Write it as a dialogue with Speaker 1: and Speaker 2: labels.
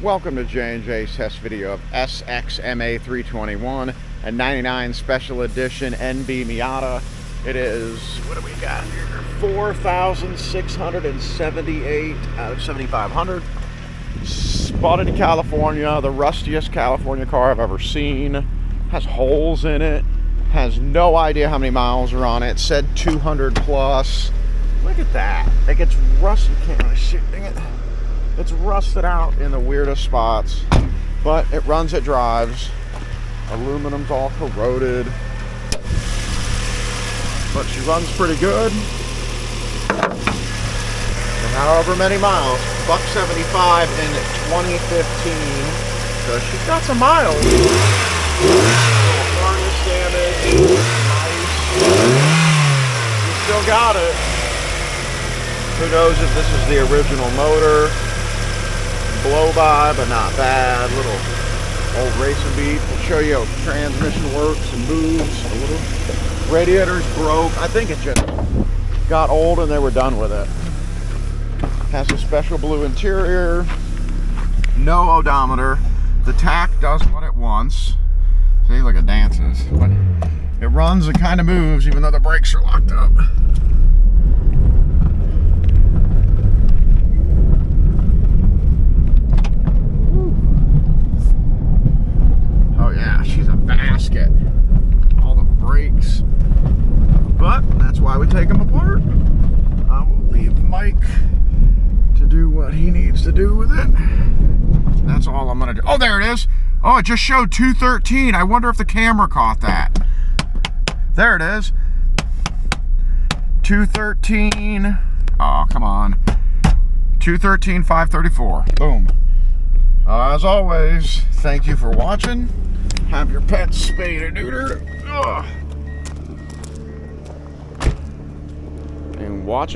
Speaker 1: Welcome to J&J's test video of SXMA 321, a 99 Special Edition NB Miata. It is, what do we got here? 4,678 out of 7,500. Bought it in California, the rustiest California car I've ever seen. Has holes in it. Has no idea how many miles are on it. Said 200 plus. Look at that. It gets rusted. Can't really see it. It's rusted out in the weirdest spots, but it runs, it drives. Aluminum's all corroded, but she runs pretty good. And however many miles, $175 in 2015, so she's got some miles. Harness damage, nice. You still got it. Who knows if this is the original motor. Blow by, but not bad. Little old racing beat. We'll show you how the transmission works and moves a little. Radiator's broke. I think it just got old and they were done with it. Has a special blue interior. No odometer. The tach does what it wants. See, look, it dances. But it runs and kind of moves even though the brakes are locked up. All the brakes, but that's why we take them apart. I will leave Mike to do what he needs to do with it. That's all I'm gonna do. Oh, there it is. Oh, it just showed 213. I wonder if the camera caught that. There it is. 213. Oh, come on. 213 534. Boom. As always, thank you for watching. Have your pets spayed and neutered. And watch